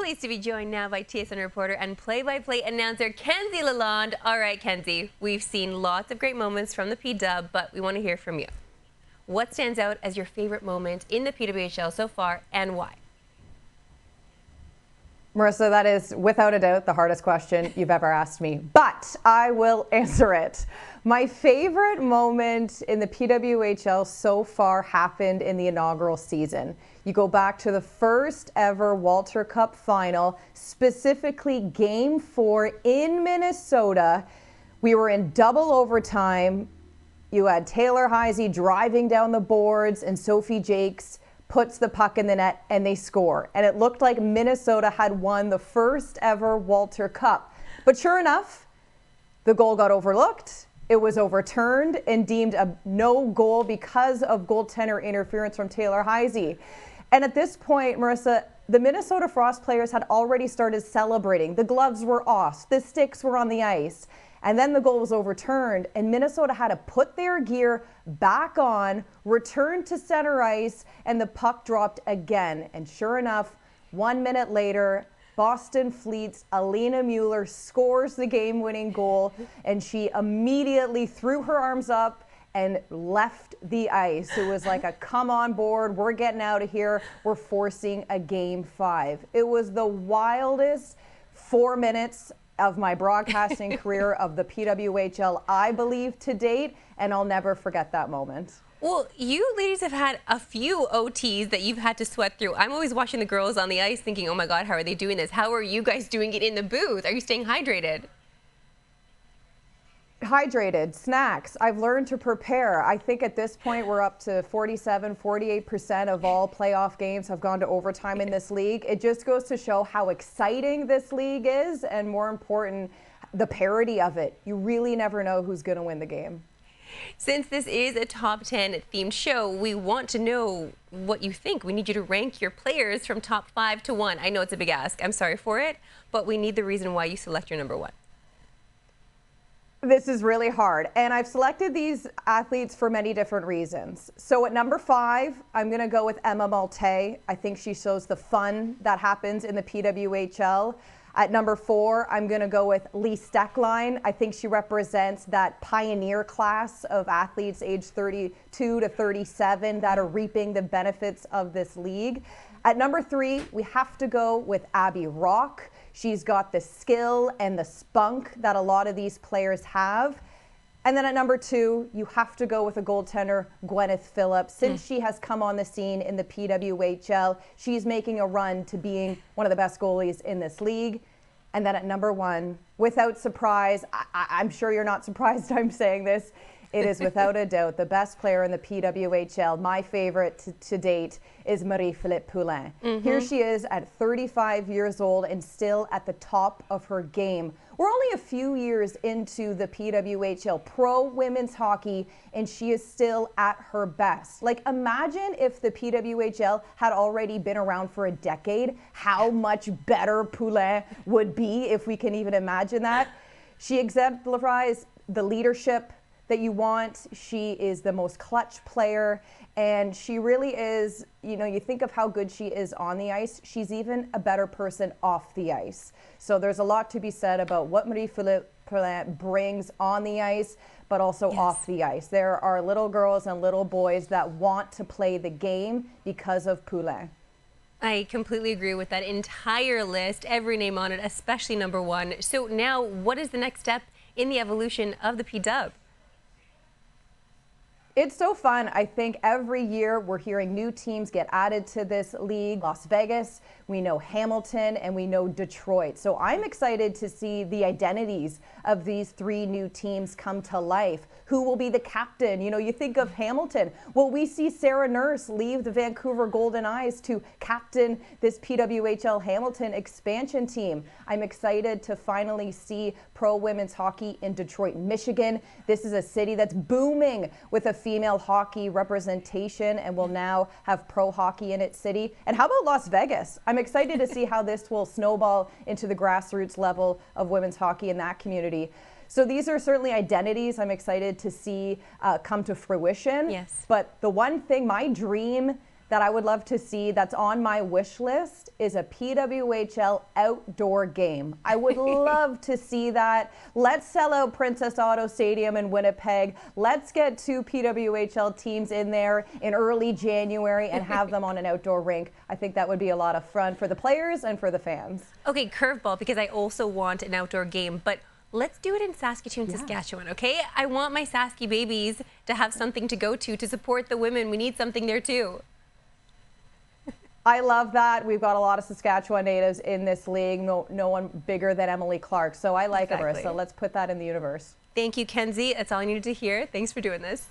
Pleased to be joined now by TSN reporter and play-by-play announcer Kenzie Lalonde. All right, Kenzie, we've seen lots of great moments from the P-Dub, but we want to hear from you. What stands out as your favorite moment in the PWHL so far, and why? Marissa, that is without a doubt the hardest question you've ever asked me, but I will answer it. My favorite moment in the PWHL so far happened in the inaugural season. You go back to the first ever Walter Cup final, specifically Game 4 in Minnesota. We were in double overtime. You had Taylor Heisey driving down the boards and Sophie Jakes puts the puck in the net and they score. And it looked like Minnesota had won the first ever Walter Cup. But sure enough, the goal got overlooked. It was overturned and deemed a no goal because of goaltender interference from Taylor Heisey. And at this point, Marissa, the Minnesota Frost players had already started celebrating. The gloves were off, the sticks were on the ice. And then the goal was overturned, and Minnesota had to put their gear back on, return to center ice, and the puck dropped again. And sure enough, 1 minute later, Boston Fleet's Alina Mueller scores the game-winning goal, and she immediately threw her arms up and left the ice. It was like a come on board, we're getting out of here, we're forcing a Game 5. It was the wildest 4 minutes of my broadcasting career of the PWHL, I believe, to date, and I'll never forget that moment. Well, you ladies have had a few OTs that you've had to sweat through. I'm always watching the girls on the ice thinking, oh my God, how are they doing this? How are you guys doing it in the booth? Are you staying hydrated? Hydrated, snacks. I've learned to prepare. I think at this point we're up to 48% of all playoff games have gone to overtime in this league. It just goes to show how exciting this league is, and more important, the parity of it. You really never know who's going to win the game. Since this is a top 10 themed show, we want to know what you think. We need you to rank your players from top 5 to 1. I know it's a big ask. I'm sorry for it, but we need the reason why you select your number 1. This is really hard, and I've selected these athletes for many different reasons. So at number 5, I'm going to go with Emma Maltais. I think she shows the fun that happens in the PWHL. At number 4, I'm going to go with Lee Stecklein. I think she represents that pioneer class of athletes aged 32 to 37 that are reaping the benefits of this league. At number 3, we have to go with Abby Rock. She's got the skill and the spunk that a lot of these players have. And then at number 2, you have to go with a goaltender, Gwyneth Phillips. Since she has come on the scene in the PWHL, she's making a run to being one of the best goalies in this league. And then at number 1, without surprise, I'm sure you're not surprised I'm saying this, it is without a doubt the best player in the PWHL. My favorite to date is Marie-Philippe Poulin. Here she is at 35 years old and still at the top of her game. We're only a few years into the PWHL pro women's hockey, and she is still at her best. Like, imagine if the PWHL had already been around for a decade, how much better Poulin would be, if we can even imagine that. She exemplifies the leadership that you want. She is the most clutch player, and she really is, you know, you think of how good she is on the ice, she's even a better person off the ice. So there's a lot to be said about what Marie-Philippe Poulin brings on the ice, but also off the ice. There are little girls and little boys that want to play the game because of Poulin. I completely agree with that entire list, every name on it, especially number 1. So now, what is the next step in the evolution of the P-Dub? It's so fun. I think every year we're hearing new teams get added to this league. Las Vegas, we know Hamilton, and we know Detroit. So I'm excited to see the identities of these 3 new teams come to life. Who will be the captain? You know, you think of Hamilton. Will we see Sarah Nurse leave the Vancouver Golden Eyes to captain this PWHL Hamilton expansion team? I'm excited to finally see pro women's hockey in Detroit, Michigan. This is a city that's booming with a female hockey representation and will now have pro hockey in its city. And how about Las Vegas? I'm excited to see how this will snowball into the grassroots level of women's hockey in that community. So these are certainly identities I'm excited to see come to fruition. Yes. But the one thing, my dream that I would love to see that's on my wish list is a PWHL outdoor game. I would love to see that. Let's sell out Princess Auto Stadium in Winnipeg. Let's get 2 PWHL teams in there in early January and have them on an outdoor rink. I think that would be a lot of fun for the players and for the fans. Okay, curveball, because I also want an outdoor game, but let's do it in Saskatoon, Saskatchewan, okay? I want my Sasky babies to have something to go to support the women. We need something there too. I love that. We've got a lot of Saskatchewan natives in this league. No one bigger than Emily Clark. So I like it, Marissa. Let's put that in the universe. Thank you, Kenzie. That's all I needed to hear. Thanks for doing this.